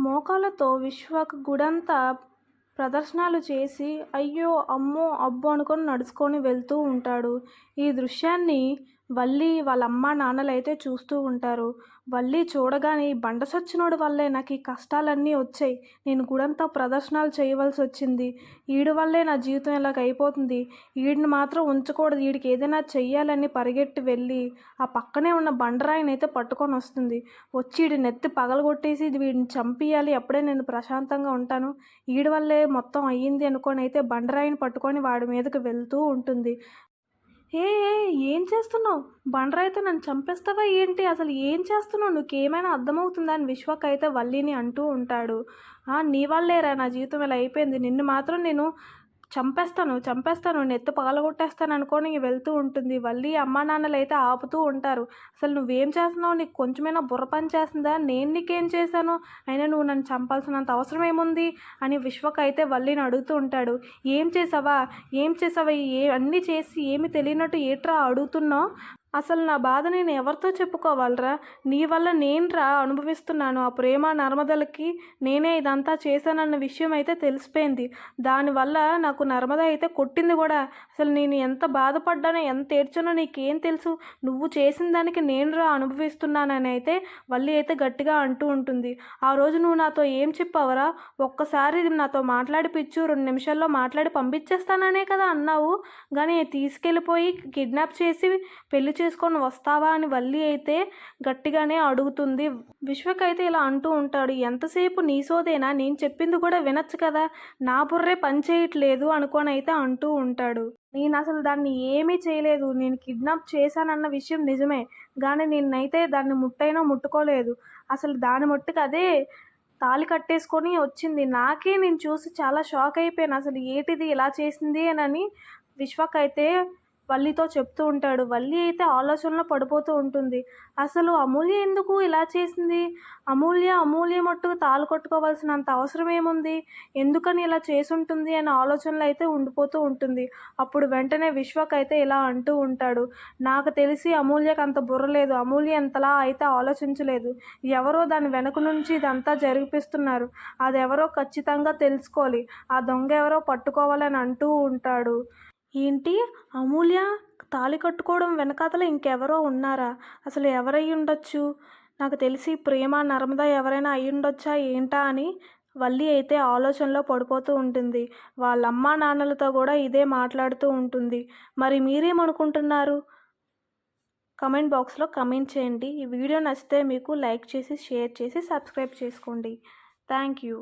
మోకాళ్ళతో విశ్వక్ గుడంతా ప్రదర్శనలు చేసి అయ్యో, అమ్మో, అబ్బో అనుకొని నడుచుకొని వెళ్తూ ఉంటాడు. ఈ దృశ్యాన్ని వల్లి వాళ్ళ అమ్మా నాన్నలైతే చూస్తూ ఉంటారు. వల్లి చూడగానే ఈ బండ సచ్చినోడి వల్లే నాకు ఈ కష్టాలన్నీ వచ్చాయి. నేను గుడంతా ప్రదర్శనలు చేయవలసి వచ్చింది. ఈడి వల్లే నా జీవితం ఇలాగ అయిపోతుంది. ఈడిని మాత్రం ఉంచకూడదు. ఈడికి ఏదైనా చెయ్యాలని పరిగెట్టి వెళ్ళి ఆ పక్కనే ఉన్న బండరాయిని అయితే పట్టుకొని వస్తుంది. వచ్చి ఈడి నెత్తి పగలగొట్టేసి వీడిని చంపియాలి, అప్పుడే నేను ప్రశాంతంగా ఉంటాను. ఈడి వల్లే మొత్తం అయ్యింది అనుకొని అయితే బండరాయిని పట్టుకొని వాడి మీదకి వెళ్తూ ఉంటుంది. ఏ ఏ ఏం చేస్తున్నావు? బండరాయితో నన్ను చంపేస్తావా ఏంటి? అసలు ఏం చేస్తున్నావు? నీకేమైనా అర్థమవుతుందా అని విశ్వక్ అయితే వల్లిని అంటూ ఉంటాడు. నీ వల్లేరా నా జీవితం ఇలా అయిపోయింది. నిన్ను మాత్రం నేను చంపేస్తాను, నెత్తి పగలగొట్టేస్తాను అనుకొని వెళ్తూ ఉంటుంది. వల్లి అమ్మా నాన్నలు అయితే ఆపుతూ ఉంటారు. అసలు నువ్వేం చేస్తున్నావు? నీకు కొంచెమైనా బుర్ర పని చేస్తుందా? నేను నీకేం చేశాను? అయినా నువ్వు నన్ను చంపాల్సినంత అవసరం ఏముంది అని విశ్వక్ అయితే వల్లిని అడుగుతూ ఉంటాడు. ఏం చేసావా? అన్నీ చేసి ఏమి తెలియనట్టు ఏట్రా అడుగుతున్నావు? అసలు నా బాధ నేను ఎవరితో చెప్పుకోవాలరా? నీ వల్ల నేనురా అనుభవిస్తున్నాను. ఆ ప్రేమ నర్మదలకి నేనే ఇదంతా చేశానన్న విషయం అయితే తెలిసిపోయింది. దానివల్ల నాకు నర్మద అయితే కొట్టింది కూడా. అసలు నేను ఎంత బాధపడ్డానో, ఎంత ఏడ్చానో నీకేం తెలుసు? నువ్వు చేసిన దానికి నేనురా అనుభవిస్తున్నానని అయితే వల్లి అయితే గట్టిగా అంటూ ఉంటుంది. ఆ రోజు నువ్వు నాతో ఏం చెప్పావరా? ఒక్కసారి నాతో మాట్లాడిపిచ్చు, 2 నిమిషాల్లో మాట్లాడి పంపించేస్తాననే కదా అన్నావు. కానీ తీసుకెళ్ళిపోయి కిడ్నాప్ చేసి పెళ్లి చేసుకొని వస్తావా అని వల్లి అయితే గట్టిగానే అడుగుతుంది. విశ్వక్ అయితే ఇలా అంటూ ఉంటాడు. ఎంతసేపు నీ సోదేనా? నేను చెప్పింది కూడా వినొచ్చు కదా, నా బుర్రే పని చేయట్లేదు అనుకొని అయితే అంటూ ఉంటాడు. నేను అసలు దాన్ని ఏమీ చేయలేదు. నేను కిడ్నాప్ చేశానన్న విషయం నిజమే, కానీ నేనైతే దాన్ని ముట్టుకోలేదు. అసలు దాని మట్టుకు అదే తాళి కట్టేసుకొని వచ్చింది. నాకే నేను చూసి చాలా షాక్ అయిపోయాను. అసలు ఏంటిది ఇలా చేసింది అని విశ్వక్ అయితే వల్లితో చెప్తూ ఉంటాడు. వల్లి అయితే ఆలోచనలో పడిపోతూ ఉంటుంది. అసలు అమూల్య ఎందుకు ఇలా చేసింది? అమూల్య మట్టుకు తాళి కట్టుకోవాల్సినంత అవసరం ఏముంది? ఎందుకని ఇలా చేసుంటుంది అనే ఆలోచనలు అయితే ఉండిపోతూ ఉంటుంది. అప్పుడు వెంటనే విశ్వక్ అయితే ఇలా అంటూ ఉంటాడు. నాకు తెలిసి అమూల్యకు అంత బుర్ర లేదు. అమూల్య అంతలా అయితే ఆలోచించలేదు. ఎవరో దాని వెనక నుంచి ఇదంతా జరిపిస్తున్నారు. అదెవరో ఖచ్చితంగా తెలుసుకోవాలి. ఆ దొంగ ఎవరో పట్టుకోవాలని అంటూ ఉంటాడు. ఏంటి? అమూల్య తాళి కట్టుకోవడం వెనకాతల ఇంకెవరో ఉన్నారా? అసలు ఎవరై ఉండొచ్చు? నాకు తెలిసి ప్రేమ, నర్మద ఎవరైనా అయ్యుండొచ్చా ఏంటా అని వల్లి అయితే ఆలోచనలో పడిపోతూ ఉంటుంది. వాళ్ళ అమ్మా నాన్నలతో కూడా ఇదే మాట్లాడుతూ ఉంటుంది. మరి మీరేమనుకుంటున్నారు? కమెంట్ బాక్స్లో కమెంట్ చేయండి. ఈ వీడియో నచ్చితే మీకు లైక్ చేసి, షేర్ చేసి, సబ్స్క్రైబ్ చేసుకోండి. Thank you.